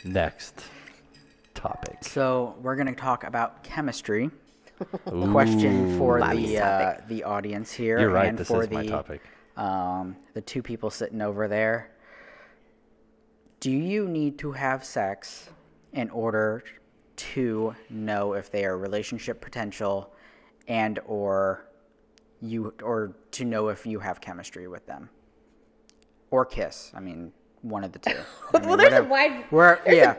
Next topic. So we're going to talk about chemistry. Ooh. Question for Bobby's topic. the audience here. You're right. And This for is my topic. The two people sitting over there. Do you need to have sex in order to know if they are relationship potential and or to know if you have chemistry with them? Or kiss. I mean, one of the two. Well, there's a wide.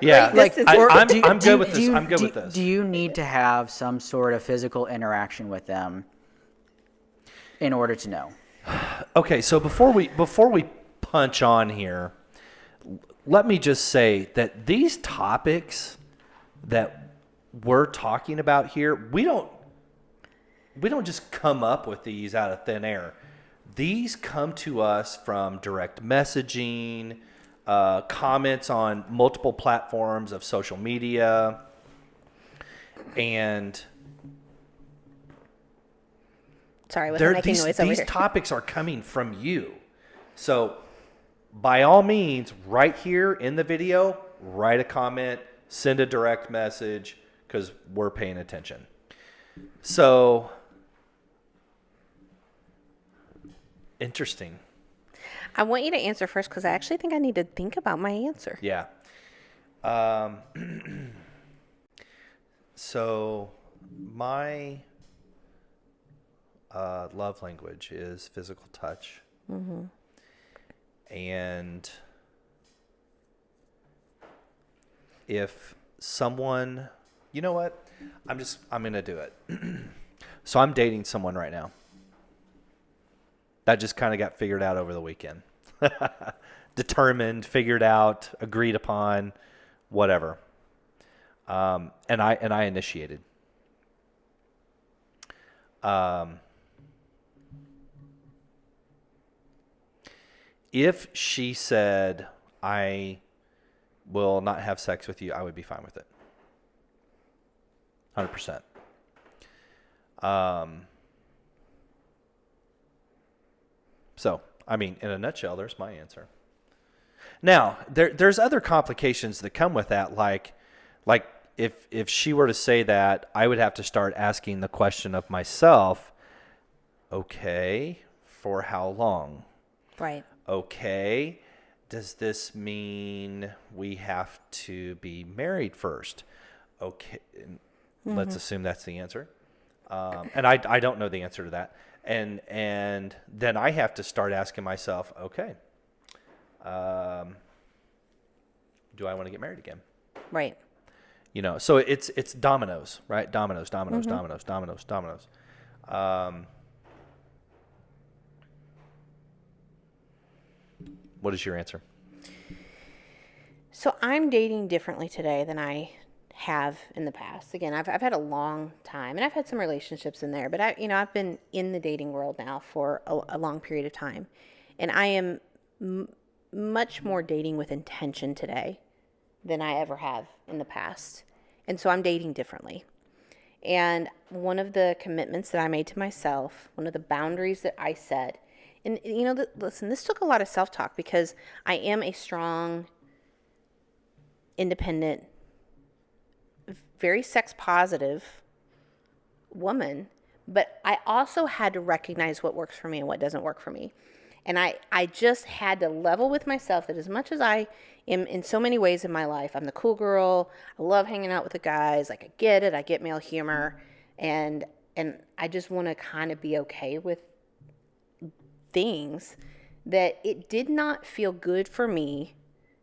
Yeah, Like, I'm good with this. I'm good with this. Do you need to have some sort of physical interaction with them in order to know? Okay, so before we punch on here, let me just say that these topics that we're talking about here, we don't just come up with these out of thin air. These come to us from direct messaging, comments on multiple platforms of social media, and Sorry, was making noise over these here. topics are coming from you. So by all means, right here in the video, write a comment, send a direct message, because we're paying attention. So, interesting. I want you to answer first because I actually think I need to think about my answer. Yeah. So, my love language is physical touch. Mm-hmm. And if someone, you know what? I'm going to do it. So I'm dating someone right now. That just kind of got figured out over the weekend. Determined, figured out, agreed upon, whatever. And I initiated. If she said, I will not have sex with you, I would be fine with it. 100%. So, I mean, in a nutshell, there's my answer. Now, there's other complications that come with that, like if she were to say that, I would have to start asking the question of myself, okay, for how long? Right. Okay, does this mean we have to be married first? Okay, let's assume that's the answer. And I don't know the answer to that. And then I have to start asking myself, okay, do I want to get married again? Right. You know, so it's dominoes, right? Dominoes. What is your answer? So I'm dating differently today than I have in the past. Again, I've had a long time, and I've had some relationships in there, but I've been in the dating world now for a long period of time, and I am much more dating with intention today than I ever have in the past. And so I'm dating differently. And one of the commitments that I made to myself, one of the boundaries that I set, and listen, this took a lot of self-talk because I am a strong, independent, very sex positive woman, but I also had to recognize what works for me and what doesn't work for me. And I just had to level with myself that as much as I am in so many ways in my life, I'm the cool girl, I love hanging out with the guys, like I get it, I get male humor, and I just want to kind of be okay with things, that it did not feel good for me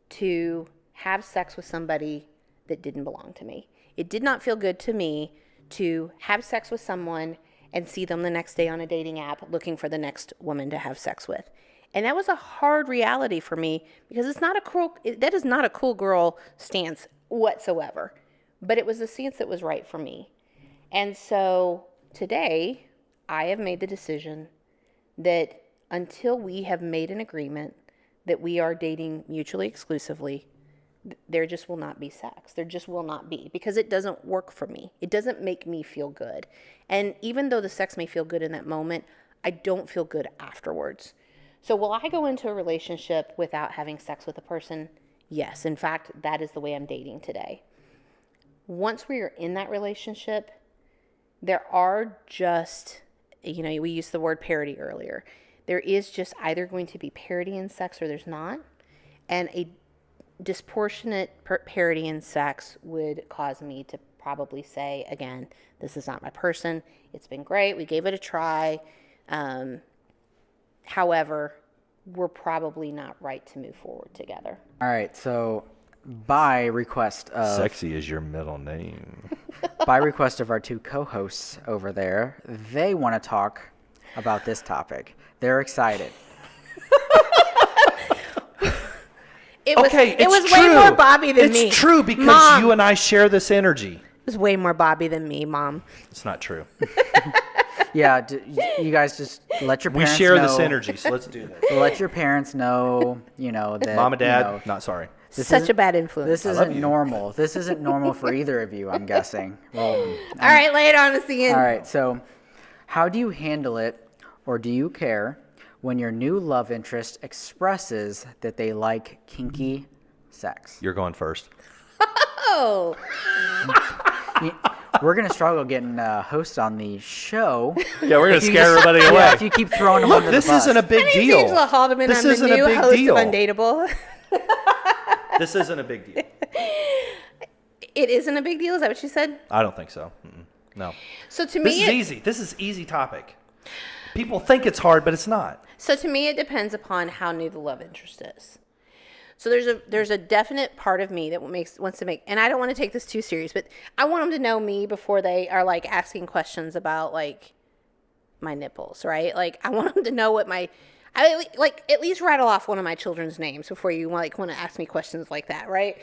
to have sex with somebody that didn't belong to me. It did not feel good to me to have sex with someone and see them the next day on a dating app looking for the next woman to have sex with. And that was a hard reality for me because that is not a cool girl stance whatsoever. But it was a stance that was right for me. And so today I have made the decision that until we have made an agreement that we are dating mutually exclusively, there just will not be sex. There just will not be, because it doesn't work for me. It doesn't make me feel good. And even though the sex may feel good in that moment, I don't feel good afterwards. So will I go into a relationship without having sex with a person? Yes. In fact, that is the way I'm dating today. Once we are in that relationship, there are just, we used the word parity earlier. There is just either going to be parity in sex or there's not. And a disproportionate parity in sex would cause me to probably say, again, this is not my person. It's been great. We gave it a try. However, we're probably not right to move forward together. All right, so by request of Sexy is your middle name. by request of our two co-hosts over there, they want to talk about this topic. They're excited. It was it's way true. more Bobby than me. It's true because Mom. you and I share this energy. It was way more Bobby than me, Mom. It's not true. Yeah, you guys just let your We parents share know. this energy, so let's do this. Let your parents know, that Mom and Dad, you know, not sorry. this Such isn't- a bad influence. This isn't normal. This isn't normal for either of you, I'm guessing. Well, All right, lay it on us, Ian. all right, so how do you handle it, or do you care, when your new love interest expresses that they like kinky sex? You're going first. Oh, We're going to struggle getting hosts on the show. Yeah, we're going to If you scare just- everybody away. Yeah, if you keep throwing them Look, under this the bus. isn't a big my name's deal. Angela Haldeman. This I'm the isn't a new big host deal. of Undateable. This isn't a big deal. It isn't a big deal? Is that what you said? I don't think so. Mm-mm. No. So to This me, is easy. This is easy topic. People think it's hard, but it's not. So to me, it depends upon how new the love interest is. So there's a definite part of me that wants to make, and I don't want to take this too serious, but I want them to know me before they are like asking questions about like my nipples, right? Like I want them to know I like at least rattle off one of my children's names before you like want to ask me questions like that, right?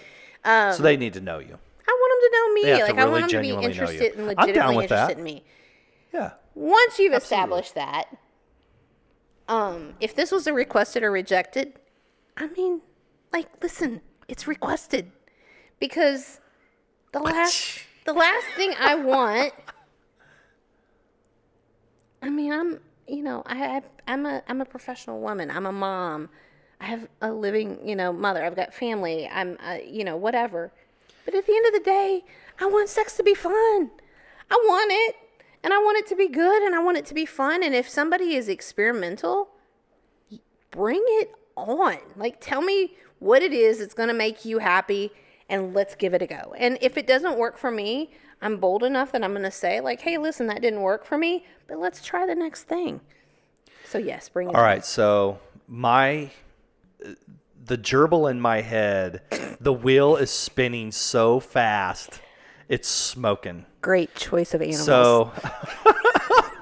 So they need to know you. I want them to know me. They have to Like I really want them to be genuinely know you. interested and I'm down legitimately with that. interested in me. Yeah. Once you've Absolutely. established that, if this was a requested or rejected, I mean, like, listen, it's requested because the last thing I want. I mean, I'm a professional woman. I'm a mom. I have a living, mother. I've got family. I'm, whatever. But at the end of the day, I want sex to be fun. I want it. And I want it to be good and I want it to be fun. And if somebody is experimental, bring it on. Like, tell me what it is that's going to make you happy and let's give it a go. And if it doesn't work for me, I'm bold enough that I'm going to say, like, hey, listen, that didn't work for me, but let's try the next thing. So, yes, bring it All on. right. So the gerbil in my head, the wheel is spinning so fast, it's smoking. Great choice of animals. So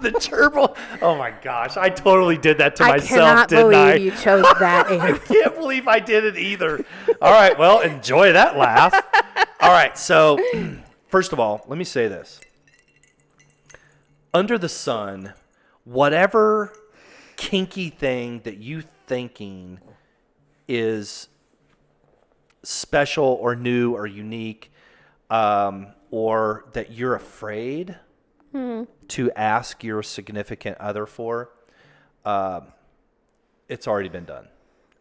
the gerbil. Oh my gosh, I totally did that to I myself, cannot didn't believe I? you chose that I animal. can't believe I did it either. All right, well, enjoy that laugh. All right, so first of all, let me say this. Under the sun, whatever kinky thing that you thinking is special or new or unique, or that you're afraid to ask your significant other for, it's already been done.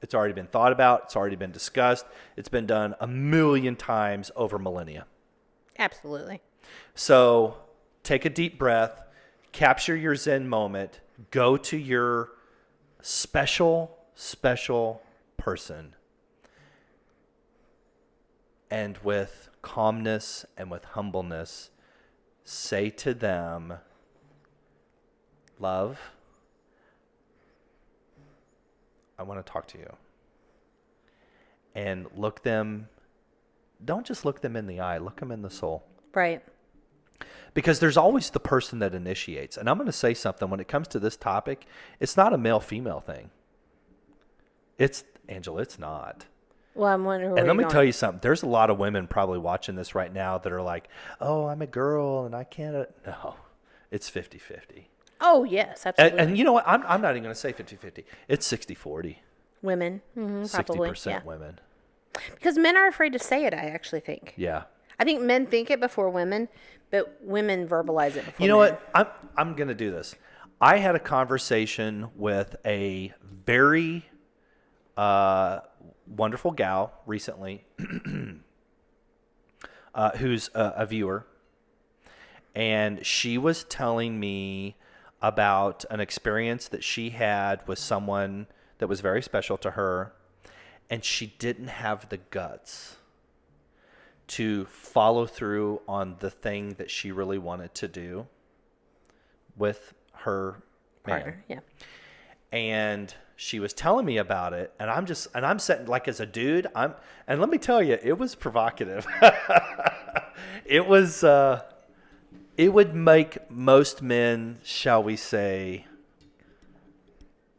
It's already been thought about. It's already been discussed. It's been done a million times over millennia. Absolutely. So take a deep breath, capture your Zen moment, go to your special person, and with calmness and with humbleness, say to them, love, I want to talk to you. And don't just look them in the eye, look them in the soul. Right. Because there's always the person that initiates. And I'm going to say something, when it comes to this topic, it's not a male-female thing. Angela, it's not. Well, I'm wondering where And let you're me going. tell you something. There's a lot of women probably watching this right now that are like, oh, I'm a girl and I can't. No, it's 50-50. Oh, yes, absolutely. And you know what? I'm not even going to say 50-50. It's 60-40. Women, probably. 60% Yeah. women. Because men are afraid to say it, I actually think. Yeah. I think men think it before women, but women verbalize it before You know men. what? I'm going to do this. I had a conversation with a very wonderful gal recently who's a viewer, and she was telling me about an experience that she had with someone that was very special to her, and she didn't have the guts to follow through on the thing that she really wanted to do with her Partner, man. yeah. And she was telling me about it, and I'm sitting like, as a dude, and let me tell you, it was provocative. It was, it would make most men, shall we say,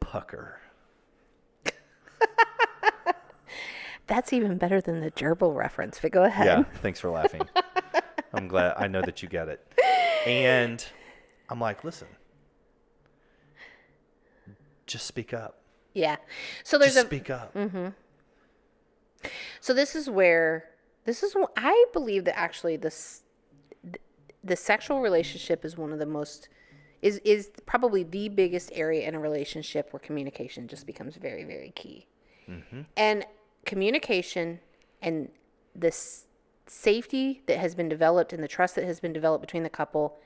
pucker. That's even better than the gerbil reference, but go ahead. Yeah, thanks for laughing. I'm glad. I know that you get it. And I'm like, listen, just speak up. Yeah. So there's Just speak up. So I believe that actually the sexual relationship is one of the most is probably the biggest area in a relationship where communication just becomes very, very key. And communication and safety that has been developed and the trust that has been developed between the couple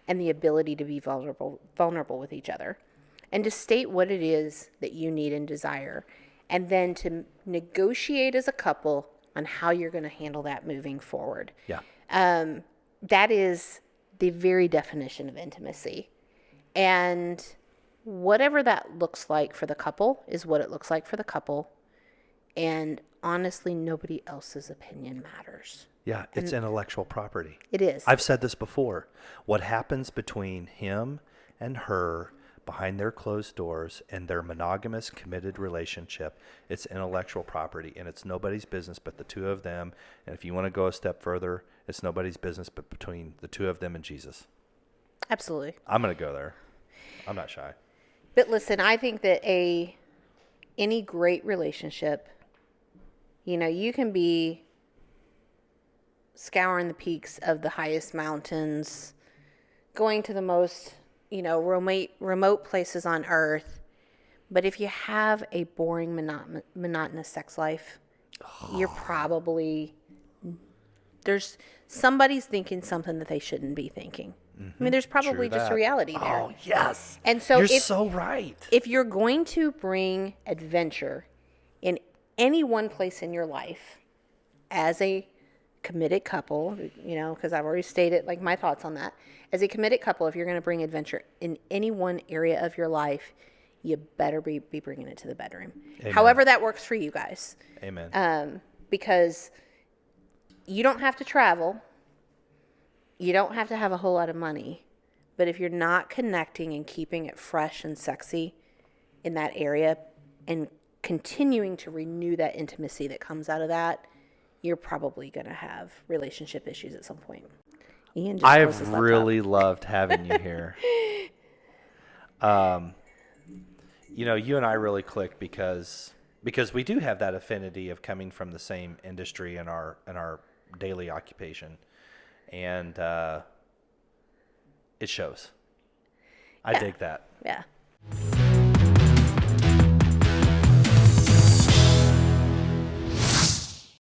and the ability to be vulnerable with each other and to state what it is that you need and desire, and then to negotiate as a couple on how you're going to handle that moving forward. Yeah. That is the very definition of intimacy. And whatever that looks like for the couple is what it looks like for the couple. And honestly, nobody else's opinion matters. Yeah, it's intellectual property. It is. I've said this before. What happens between him and her behind their closed doors in their monogamous, committed relationship, it's intellectual property, and it's nobody's business but the two of them. And if you want to go a step further, it's nobody's business but between the two of them and Jesus. Absolutely. I'm going to go there. I'm not shy. But listen, I think that any great relationship, you can be scouring the peaks of the highest mountains, going to the most, remote places on earth. But if you have a boring, monotonous sex life, you're probably, somebody's thinking something that they shouldn't be thinking. I mean, there's probably True just a that. reality there. Oh, yes. And so You're so right. if you're going to bring adventure in any one place in your life as a committed couple, because I've already stated like my thoughts on that. As a committed couple, if you're going to bring adventure in any one area of your life, you better be bringing it to the bedroom. Amen. However that works for you guys. Amen. Because you don't have to travel. You don't have to have a whole lot of money. But if you're not connecting and keeping it fresh and sexy in that area and continuing to renew that intimacy that comes out of that, you're probably going to have relationship issues at some point. Ian just closed his I've laptop. really loved having you here. You and I really click because we do have that affinity of coming from the same industry in our daily occupation, and it shows. I dig that. Yeah.